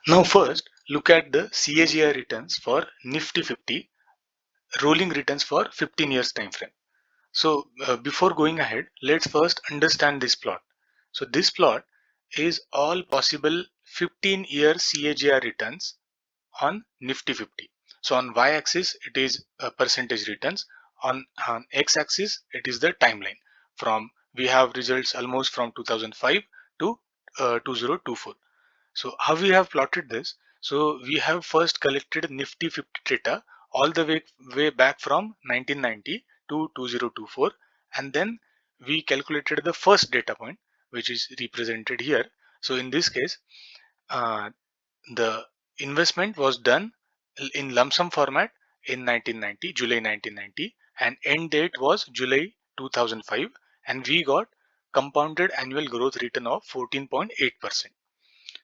Now first look at the CAGR returns for Nifty 50 rolling returns for 15 years time frame. So before going ahead, let's first understand this plot. So this plot is all possible 15-year CAGR returns on Nifty 50. So on y-axis it is percentage returns, on x-axis it is the timeline. From we have results almost from 2005 to 2024. So how we have plotted this? So we have first collected Nifty 50 data all the way back from 1990 to 2024, and then we calculated the first data point, which is represented here. So in this case, uh, the investment was done in lump sum format in 1990, July 1990, and end date was July 2005, and we got compounded annual growth return of 14.8%.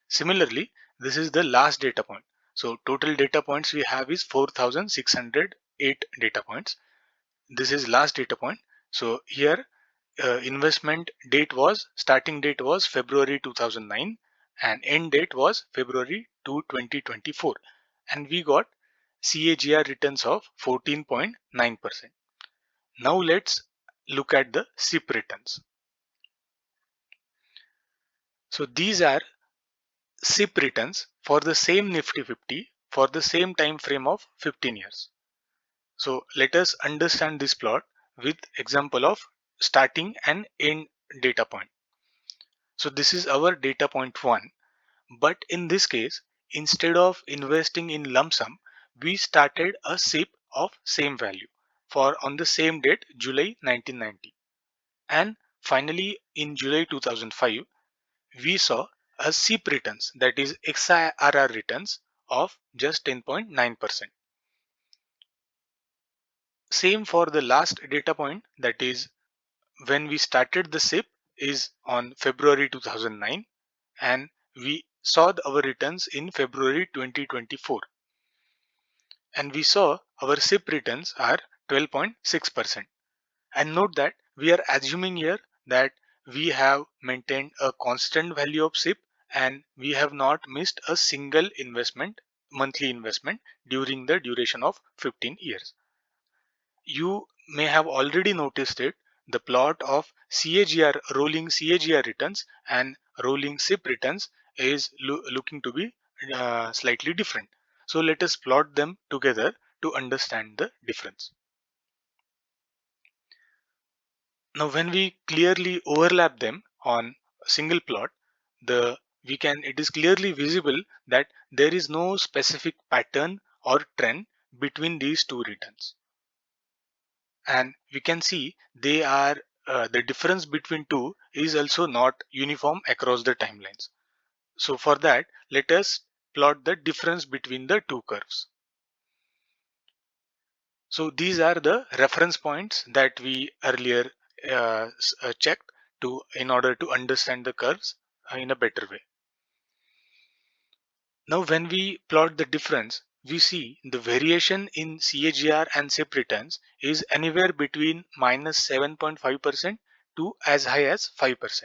Similarly, this is the last data point. So total data points we have is 4,608 data points. This is last data point. So here investment date was, starting date was February 2009 and end date was February 2, 2024. And we got CAGR returns of 14.9%. Now let's look at the SIP returns. So these are SIP returns for the same Nifty 50 for the same time frame of 15 years. So let us understand this plot with example of starting and end data point. So this is our data point 1, but in this case, instead of investing in lump sum, we started a SIP of same value for on the same date, July 1990. And finally in July 2005, we saw a SIP returns, that is XIRR returns of just 10.9%. Same for the last data point, that is when we started the SIP is on February 2009 and we saw our returns in February 2024, and we saw our SIP returns are 12.6%. And note that we are assuming here that we have maintained a constant value of SIP and we have not missed a single investment, monthly investment during the duration of 15 years. You may have already noticed it, the plot of CAGR, rolling CAGR returns and rolling SIP returns is looking to be slightly different. So let us plot them together to understand the difference. Now when we clearly overlap them on a single plot, it is clearly visible that there is no specific pattern or trend between these two returns. And we can see they are the difference between two is also not uniform across the timelines. So for that, let us plot the difference between the two curves. So these are the reference points that we earlier checked in order to understand the curves in a better way. Now when we plot the difference, we see the variation in CAGR and SIP returns is anywhere between -7.5% to as high as 5%.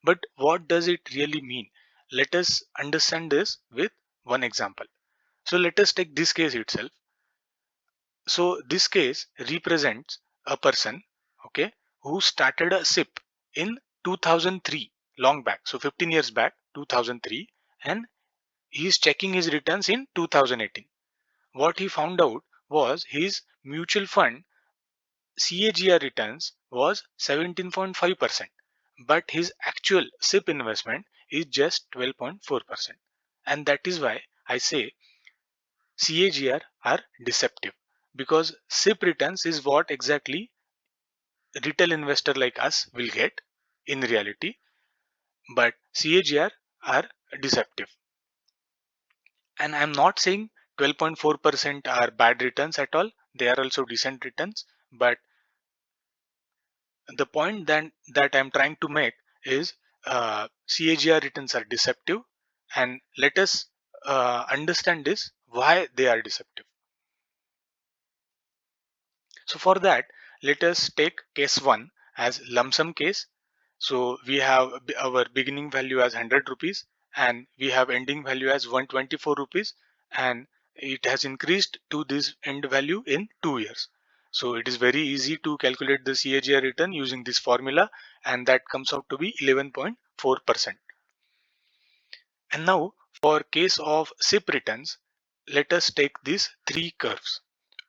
But what does it really mean? Let us understand this with one example. So let us take this case itself. So this case represents a person, okay, who started a SIP in 2003, long back, so 15 years back, 2003, and he is checking his returns in 2018. What he found out was his mutual fund CAGR returns was 17.5%, but his actual SIP investment is just 12.4%. And that is why I say CAGR are deceptive, because SIP returns is what exactly retail investor like us will get in reality, but CAGR are deceptive. And I'm not saying 12.4% are bad returns at all. They are also decent returns. But the point that I'm trying to make is CAGR returns are deceptive. And let us understand this, why they are deceptive. So for that, let us take case 1 as lump sum case. So we have our beginning value as 100 rupees and we have ending value as 124 rupees, and it has increased to this end value in 2 years. So it is very easy to calculate the CAGR return using this formula, and that comes out to be 11.4%. And now for case of SIP returns, let us take these three curves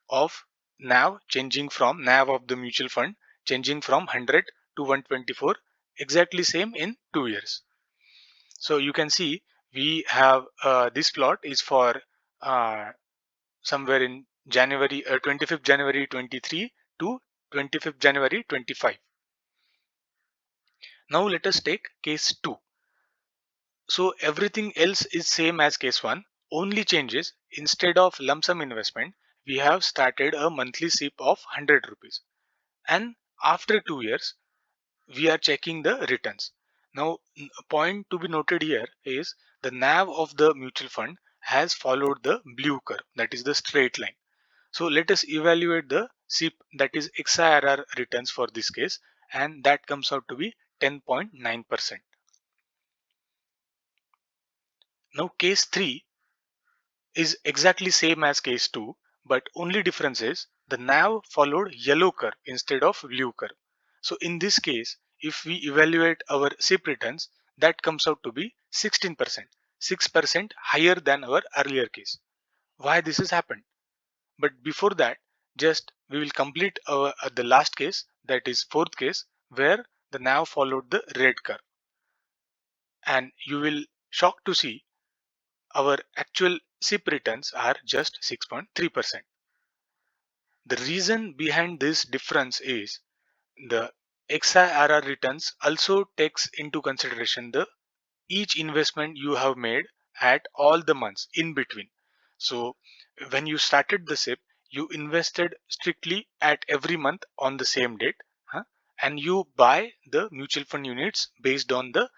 of NAV changing from NAV of the mutual fund changing from 100 to 124, exactly same in 2 years. So you can see we have this plot is for uh, somewhere in January 25th January 23 to 25th January 25. Now let us take case 2. So everything else is same as case 1, only changes instead of lump sum investment we have started a monthly SIP of 100 rupees, and after 2 years we are checking the returns. Now a point to be noted here is the NAV of the mutual fund has followed the blue curve, that is the straight line. So let us evaluate the SIP, that is XIRR returns for this case, and that comes out to be 10.9%. Now case 3 is exactly same as case 2, but only difference is the NAV followed yellow curve instead of blue curve. So in this case, if we evaluate our SIP returns, that comes out to be 16%, 6% higher than our earlier case. Why this has happened? But before that, just we will complete our the last case, that is fourth case, where the NAV followed the red curve, and you will shock to see our actual SIP returns are just 6.3%. The reason behind this difference is the XIRR returns also takes into consideration the each investment you have made at all the months in between. So when you started the SIP, you invested strictly at every month on the same date, huh? And you buy the mutual fund units based on the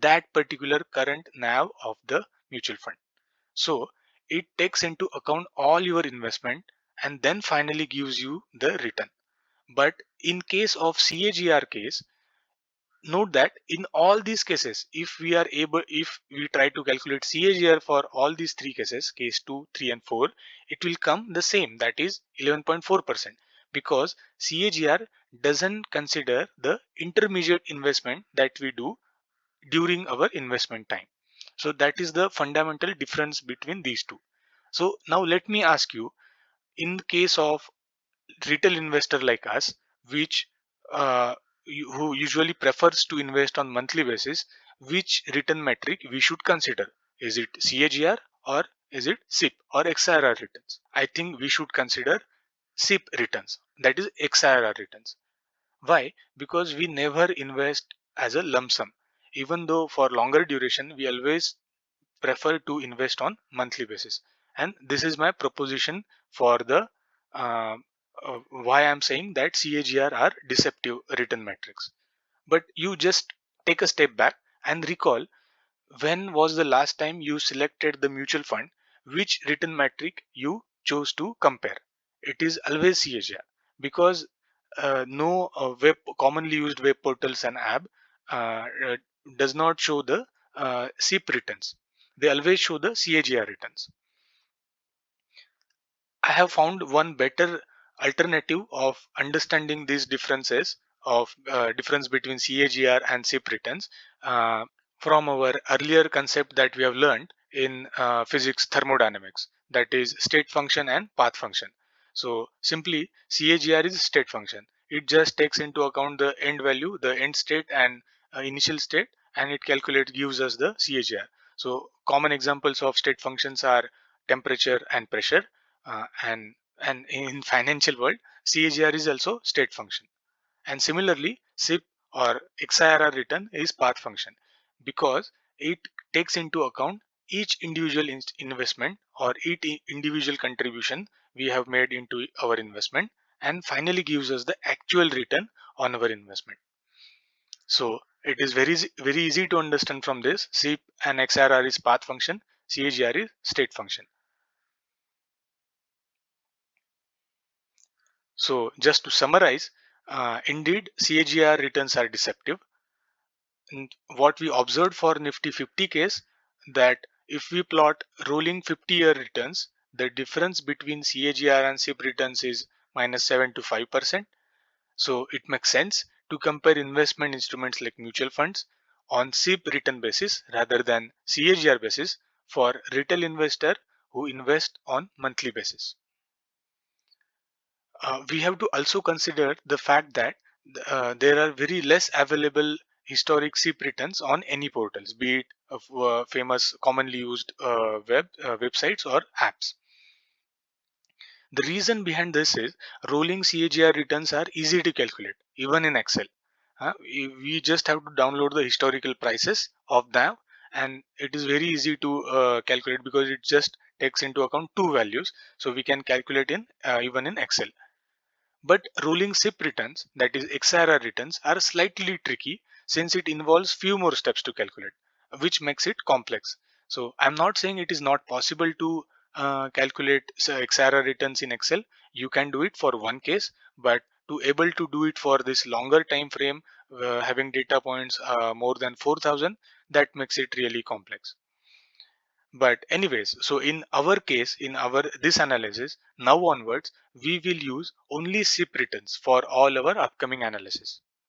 that particular current NAV of the mutual fund. So it takes into account all your investment and then finally gives you the return. But in case of CAGR case, note that in all these cases, if we try to calculate CAGR for all these three cases, case 2, 3 and 4, it will come the same, that is 11.4%, because CAGR doesn't consider the intermediate investment that we do during our investment time. So that is the fundamental difference between these two. So now let me ask you, in case of retail investor like us, which who usually prefers to invest on monthly basis, which return metric we should consider? Is it CAGR or is it SIP or XIRR returns? I think we should consider SIP returns, that is XIRR returns. Why? Because we never invest as a lump sum. Even though for longer duration, we always prefer to invest on monthly basis. And this is my proposition for the uh, why I'm saying that CAGR are deceptive return metrics. But you just take a step back and recall, when was the last time you selected the mutual fund, which return metric you chose to compare? It is always CAGR, because no commonly used web portals and app uh, does not show the SIP returns. They always show the CAGR returns. I have found one better alternative of understanding these differences of difference between CAGR and SIP returns uh, from our earlier concept that we have learned in physics thermodynamics, that is state function and path function. So simply CAGR is state function. It just takes into account the end value, the end state and initial state, and it calculates gives us the CAGR. So common examples of state functions are temperature and pressure, and in financial world, CAGR is also state function. And similarly, SIP or XIRR return is path function, because it takes into account each individual investment or each individual contribution we have made into our investment, and finally gives us the actual return on our investment. So it is very easy to understand from this. SIP and XIRR is path function, CAGR is state function. So just to summarize, indeed CAGR returns are deceptive. And what we observed for Nifty 50 case, that if we plot rolling 50-year returns, the difference between CAGR and SIP returns is -7 to 5%. So it makes sense to compare investment instruments like mutual funds on SIP return basis rather than CAGR basis for retail investor who invest on monthly basis. We have to also consider the fact that there are very less available historic SIP returns on any portals, be it famous commonly used websites or apps. The reason behind this is rolling CAGR returns are easy to calculate, even in Excel. We just have to download the historical prices of them, and it is very easy to calculate because it just takes into account two values. So we can calculate in even in Excel. But rolling SIP returns, that is XRR returns, are slightly tricky since it involves few more steps to calculate, which makes it complex. So I'm not saying it is not possible to calculate XRR returns in Excel. You can do it for one case, but to able to do it for this longer time frame, having data points more than 4,000, that makes it really complex. But anyways, so in our case, in our this analysis, now onwards, we will use only SIP returns for all our upcoming analysis.